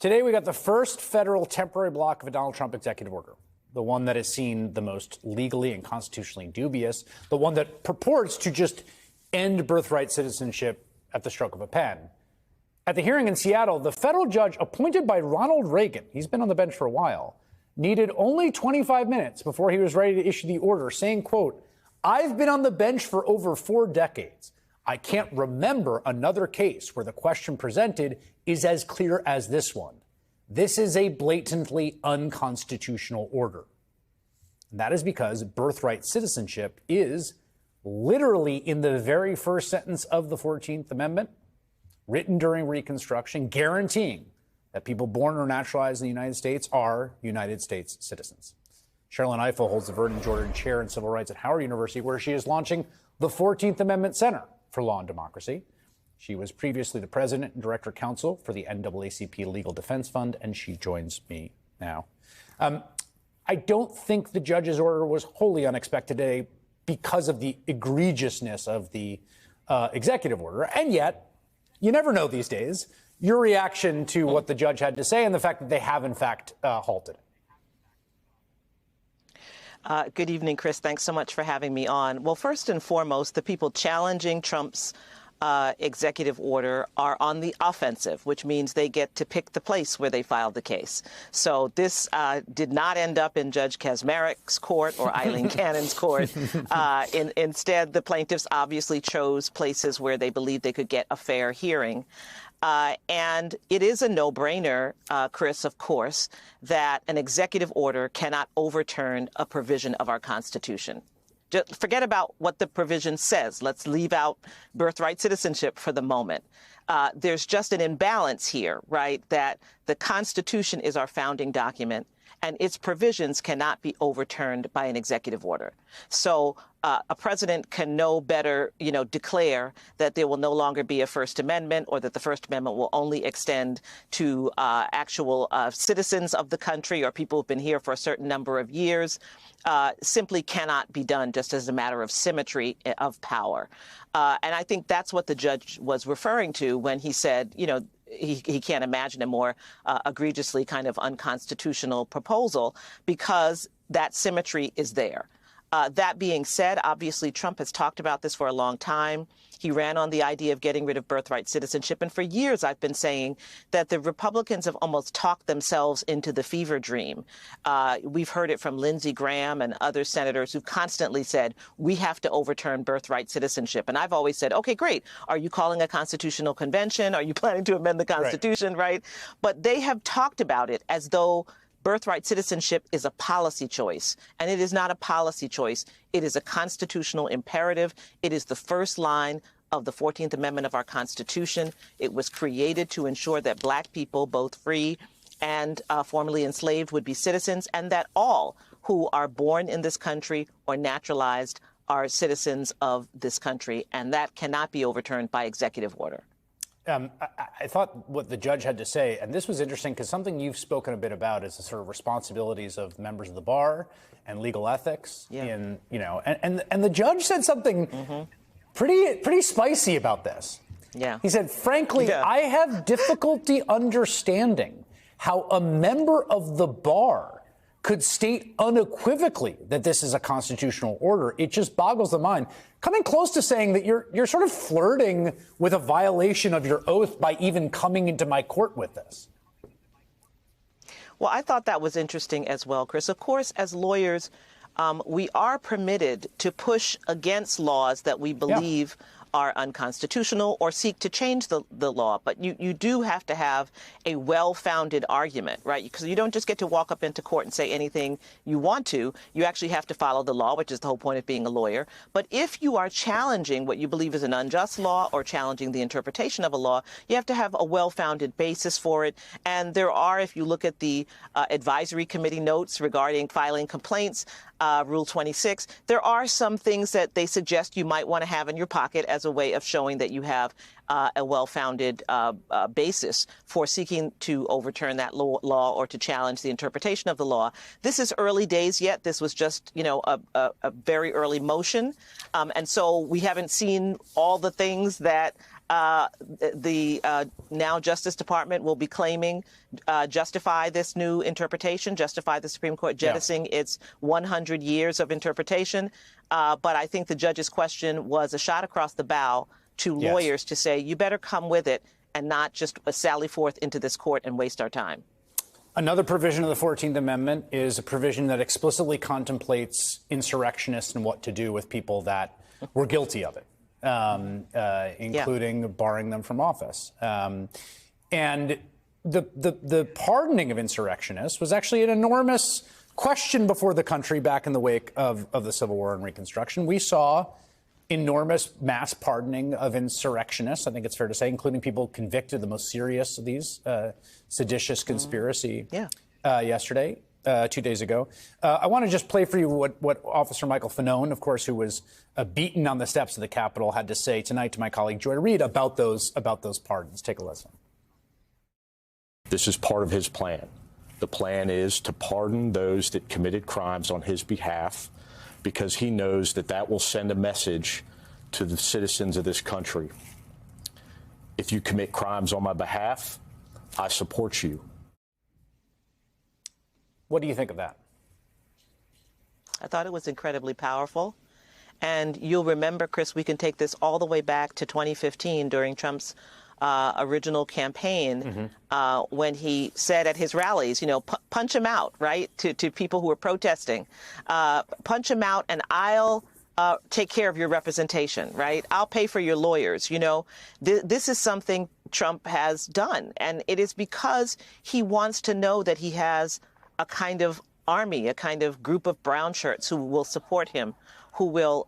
Today, we got the first federal temporary block of a Donald Trump executive order, the one that is seen the most legally and constitutionally dubious, the one that purports to just end birthright citizenship at the stroke of a pen. At the hearing in Seattle, the federal judge appointed by Ronald Reagan, he's been on the bench for a while, needed only 25 minutes before he was ready to issue the order, saying, quote, "I've been on the bench for over 4 decades. I can't remember another case where the question presented is as clear as this one. This is a blatantly unconstitutional order." And that is because birthright citizenship is literally in the very first sentence of the 14th Amendment, written during Reconstruction, guaranteeing that people born or naturalized in the United States are United States citizens. Sherrilyn Ifill holds the Vernon Jordan Chair in Civil Rights at Howard University, where she is launching the 14th Amendment Center for Law and Democracy. She was previously the president and director counsel for the NAACP Legal Defense Fund, and she joins me now. I don't think the judge's order was wholly unexpected today because of the egregiousness of the executive order. And yet, you never know these days, your reaction to what the judge had to say and the fact that they have, in fact, halted it. Good evening, Chris. Thanks so much for having me on. Well, first and foremost, the people challenging Trump's executive order are on the offensive, which means they get to pick the place where they filed the case. So this did not end up in Judge Kaczmarek's court or Eileen Cannon's court. Instead, the plaintiffs obviously chose places where they believed they could get a fair hearing. And it is a no-brainer, Chris, of course, that an executive order cannot overturn a provision of our Constitution. Just forget about what the provision says. Let's leave out birthright citizenship for the moment. There's just an imbalance here, right, that the Constitution is our founding document, and its provisions cannot be overturned by an executive order. So a president can no better, declare that there will no longer be a First Amendment, or that the First Amendment will only extend to actual citizens of the country or people who've been here for a certain number of years. Simply cannot be done just as a matter of symmetry of power. And I think that's what the judge was referring to when he said, he can't imagine a more egregiously kind of unconstitutional proposal, because that symmetry is there. That being said, obviously, Trump has talked about this for a long time. He ran on the idea of getting rid of birthright citizenship. And for years, I've been saying that the Republicans have almost talked themselves into the fever dream. We've heard it from Lindsey Graham and other senators who've constantly said, we have to overturn birthright citizenship. And I've always said, OK, great. Are you calling a constitutional convention? Are you planning to amend the Constitution? Right. But they have talked about it as though birthright citizenship is a policy choice, and it is not a policy choice. It is a constitutional imperative. It is the first line of the 14th Amendment of our Constitution. It was created to ensure that Black people, both free and formerly enslaved, would be citizens, and that all who are born in this country or naturalized are citizens of this country, and that cannot be overturned by executive order. I thought what the judge had to say, and this was interesting because something you've spoken a bit about is the sort of responsibilities of members of the bar and legal ethics. Yeah. And the judge said something pretty spicy about this. Yeah. He said, frankly, I have difficulty understanding how a member of the bar could state unequivocally that this is a constitutional order. It just boggles the mind. Coming close to saying that you're sort of flirting with a violation of your oath by even coming into my court with this. Well, I thought that was interesting as well, Chris. Of course, as lawyers, we are permitted to push against laws that we believe are unconstitutional or seek to change the law. But you do have to have a well-founded argument, right? Because you don't just get to walk up into court and say anything you want to. You actually have to follow the law, which is the whole point of being a lawyer. But if you are challenging what you believe is an unjust law or challenging the interpretation of a law, you have to have a well-founded basis for it. And there are, if you look at the advisory committee notes regarding filing complaints, Rule 26, there are some things that they suggest you might want to have in your pocket as a way of showing that you have a well-founded basis for seeking to overturn that law or to challenge the interpretation of the law. This is early days yet. This was just, a very early motion. And so we haven't seen all the things that The now Justice Department will be claiming justify this new interpretation, justify the Supreme Court jettisoning its 100 years of interpretation. But I think the judge's question was a shot across the bow to lawyers to say, you better come with it and not just sally forth into this court and waste our time. Another provision of the 14th Amendment is a provision that explicitly contemplates insurrectionists and what to do with people that were guilty of it, including barring them from office. And the pardoning of insurrectionists was actually an enormous question before the country back in the wake of the Civil War and Reconstruction. We saw enormous mass pardoning of insurrectionists, I think it's fair to say, including people convicted of the most serious of these, seditious conspiracy yesterday, 2 days ago. I want to just play for you what Officer Michael Fanone, of course, who was beaten on the steps of the Capitol, had to say tonight to my colleague Joy Reid about those pardons. Take a listen. This is part of his plan. The plan is to pardon those that committed crimes on his behalf, because he knows that that will send a message to the citizens of this country. If you commit crimes on my behalf, I support you. What do you think of that? I thought it was incredibly powerful. And you'll remember, Chris, we can take this all the way back to 2015 during Trump's original campaign, when he said at his rallies, punch him out, right, to people who were protesting. Punch him out and I'll take care of your representation, right? I'll pay for your lawyers. This is something Trump has done. And it is because he wants to know that he has a kind of army, a kind of group of brown shirts who will support him, who will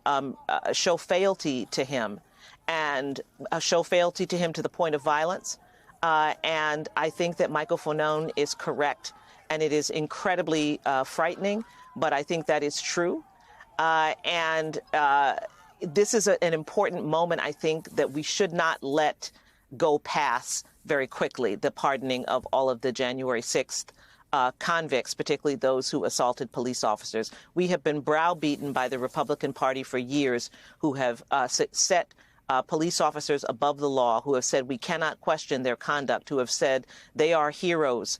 show fealty to him. And show fealty to him to the point of violence. And I think that Michael Fanone is correct. And it is incredibly frightening, but I think that is true. And this is an important moment, I think, that we should not let go past very quickly, the pardoning of all of the January 6th convicts, particularly those who assaulted police officers. We have been browbeaten by the Republican Party for years, who have set police officers above the law, who have said we cannot question their conduct, who have said they are heroes,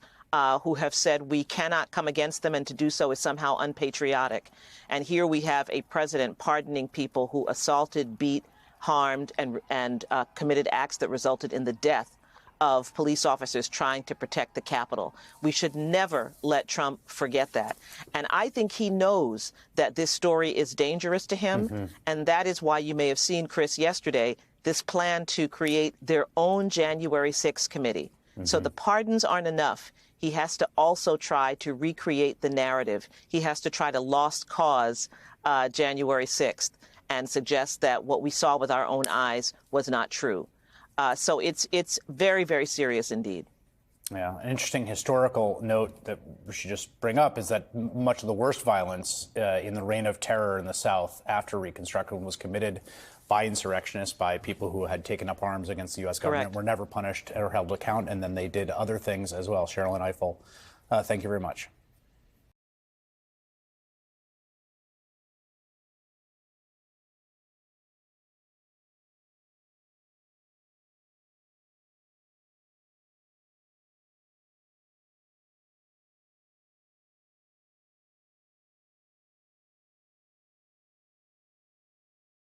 who have said we cannot come against them, and to do so is somehow unpatriotic. And here we have a president pardoning people who assaulted, beat, harmed, and committed acts that resulted in the death of police officers trying to protect the Capitol. We should never let Trump forget that. And I think he knows that this story is dangerous to him. And that is why you may have seen, Chris, yesterday, this plan to create their own January 6th committee. So the pardons aren't enough. He has to also try to recreate the narrative. He has to try to lost cause January 6th and suggest that what we saw with our own eyes was not true. So it's very, very serious indeed. Yeah, an interesting historical note that we should just bring up is that much of the worst violence in the reign of terror in the South after Reconstruction was committed by insurrectionists, by people who had taken up arms against the U.S. government, were never punished or held to account, and then they did other things as well. Sherrilyn Ifill, thank you very much.